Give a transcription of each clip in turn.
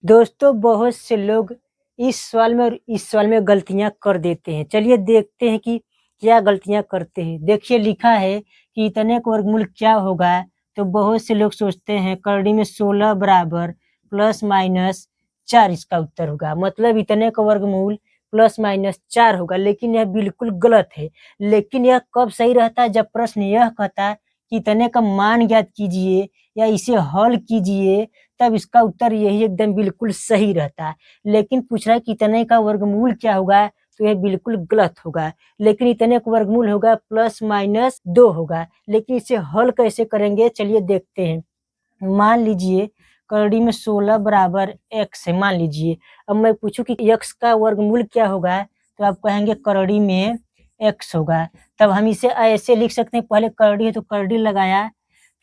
दोस्तों बहुत से लोग इस सवाल में और इस सवाल में गलतियां कर देते हैं। चलिए देखते हैं कि क्या गलतियां करते हैं। देखिए लिखा है कि इतने का वर्गमूल क्या होगा। तो बहुत से लोग सोचते हैं करड़ी में 16 बराबर प्लस माइनस 4 इसका उत्तर होगा। मतलब इतने का वर्गमूल प्लस माइनस 4 होगा, लेकिन यह बिल्कुल गलत है। लेकिन यह कब सही रहता है? जब प्रश्न यह कहता है कि इतने का मान ज्ञात कीजिए या इसे हल कीजिए, तब इसका उत्तर यही एकदम बिल्कुल सही रहता है। लेकिन पूछ रहा है कि इतने का वर्गमूल क्या होगा, तो यह बिल्कुल गलत होगा। लेकिन इतने का वर्गमूल होगा प्लस माइनस 2 होगा। लेकिन इसे हल कैसे करेंगे, चलिए देखते हैं। मान लीजिए करड़ी में 16 बराबर x है, मान लीजिए। अब मैं पूछूं कि x का वर्गमूल क्या होगा, तो आप कहेंगे करड़ी में x होगा। तब हम इसे ऐसे लिख सकते हैं, पहले करड़ी है तो करड़ी लगाया,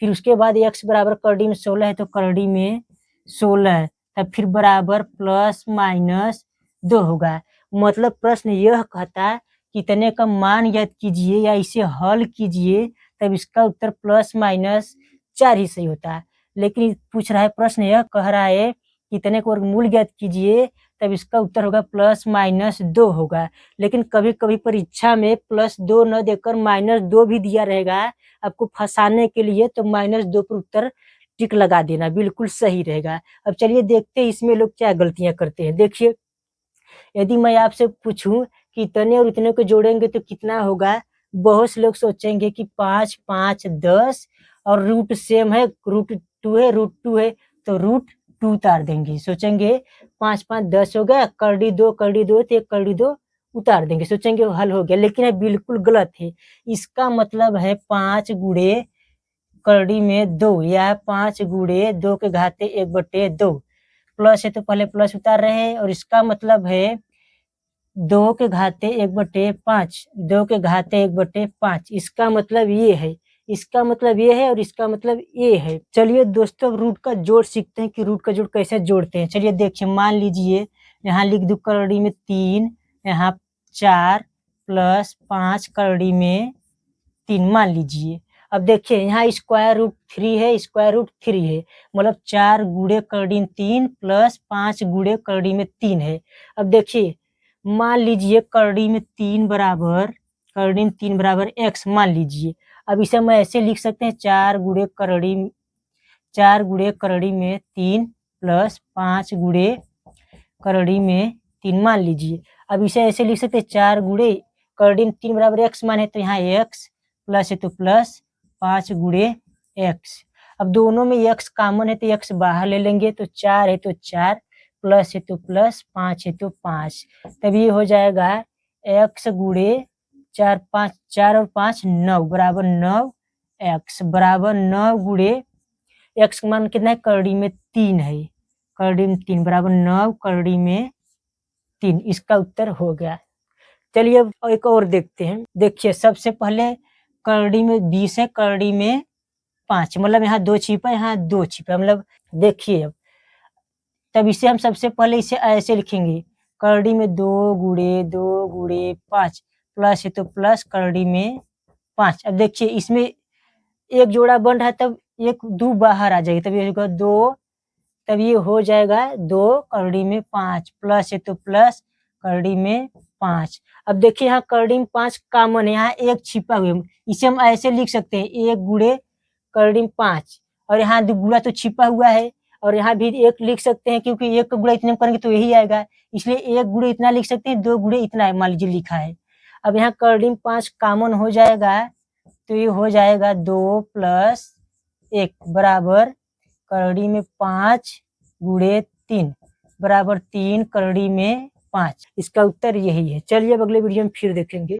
फिर उसके बाद x बराबर करड़ी में 16 है तो करड़ी में 16, तब फिर बराबर प्लस माइनस 2 होगा। मतलब प्रश्न यह कहता है कि इतने का मान ज्ञात कीजिए या इसे हल कीजिए, तब इसका उत्तर प्लस माइनस 4 ही सही होता है। लेकिन पूछ रहा है, प्रश्न यह कह रहा है कि इतने का वर्गमूल ज्ञात कीजिए, तब इसका उत्तर होगा प्लस माइनस 2 होगा। लेकिन कभी कभी परीक्षा में प्लस 2 न देकर माइनस 2 भी दिया रहेगा आपको फंसाने के लिए, तो माइनस 2 पर उत्तर टिक लगा देना, बिल्कुल सही रहेगा। अब चलिए देखते हैं इसमें लोग क्या गलतियां करते हैं। देखिए, यदि मैं आपसे पूछूं कि इतने और इतने को जोड़ेंगे तो कितना होगा, बहुत से लोग सोचेंगे कि 5 5 10 और रूट सेम है, रूट टू है तो रूट टू उतार देंगे। सोचेंगे 5 5 10 हो गया, करड़ी दो तो एक करड़ी दो उतार देंगे, सोचेंगे हल हो गया। लेकिन ये बिल्कुल गलत है। इसका मतलब है 5 गुणे करड़ी में 2 या 5 गुणे 2 के घाते 1/2। प्लस है तो पहले प्लस उतार रहे हैं, और इसका मतलब है 2 के घाते 1/5, 2 के घाते 1/5। इसका मतलब ये है, इसका मतलब ये है और इसका मतलब ये है। चलिए दोस्तों, अब रूट का जोड़ सीखते हैं कि रूट का जोड़ कैसे जोड़ते हैं। चलिए देखिए, मान लीजिए यहाँ लिख दूं करड़ी में 3, यहाँ 4 प्लस 5 करड़ी में 3, मान लीजिए। अब देखिए यहाँ स्क्वायर रूट 3 है, स्क्वायर रूट 3 है, मतलब 4 गुणे करड़ी में 3 प्लस 5 गुणे करड़ी में 3 है। अब देखिए, मान लीजिए करड़ी में 3 बराबर x मान लीजिए। अब इसे मैं ऐसे लिख सकते हैं, 4 गुणे करड़ी में 3 प्लस 5 गुणे करड़ी में 3 मान लीजिए। अब इसे ऐसे लिख सकते हैं, 4 गुणे करड़ी में 3 बराबर x मान है तो यहाँ x प्लस है तो प्लस 5 गुणे x। अब दोनों में x कॉमन है तो x बाहर ले लेंगे, तो 4 है तो 4 प्लस है तो प्लस 5 है तो 5। तब ये हो जाएगा x गुणे 4 और 5 9 बराबर 9 x बराबर 9 गुणे x का मान कितना है, करड़ी में 3 है, करड़ी में 3 बराबर 9 करड़ी में 3। इसका उत्तर हो गया। चलिए अब एक और देखते हैं। देखिए सबसे पहले करड़ी में 20 है, करड़ी में 5, मतलब यहाँ 2 छिपा, यहाँ 2 छिपा, मतलब देखिए अब। तब इसे हम सबसे पहले इसे ऐसे लिखेंगे, करड़ी में 2 गुणे 5 प्लस है तो प्लस करड़ी में 5। अब देखिए इसमें एक जोड़ा बन रहा है, तब एक 2 बाहर आ जाएगी, तब ये होगा 2, तब ये हो जाएगा 2 करड़ी में 5 प्लस है तो प्लस करड़ी में 5। अब देखिए यहाँ करड़ी में 5 कॉमन है, यहाँ एक छिपा हुआ है, इसे हम ऐसे लिख सकते हैं, 1 गुणे करड़ी में 5, और यहाँ 2 गुणा तो छिपा हुआ है, और यहाँ भी 1 लिख सकते हैं, क्योंकि 1 का गुणा इतने में करेंगे तो यही आएगा, इसलिए 1 गुणे इतना लिख सकते हैं, 2 गुणे इतना है, मान लीजिए लिखा है। अब यहाँ करड़ी में 5 कॉमन हो जाएगा, तो ये हो जाएगा 2 प्लस 1 बराबर करड़ी में 5 गुणे 3 बराबर 3 करड़ी में 5। इसका उत्तर यही है। चलिए अब अगले वीडियो में फिर देखेंगे।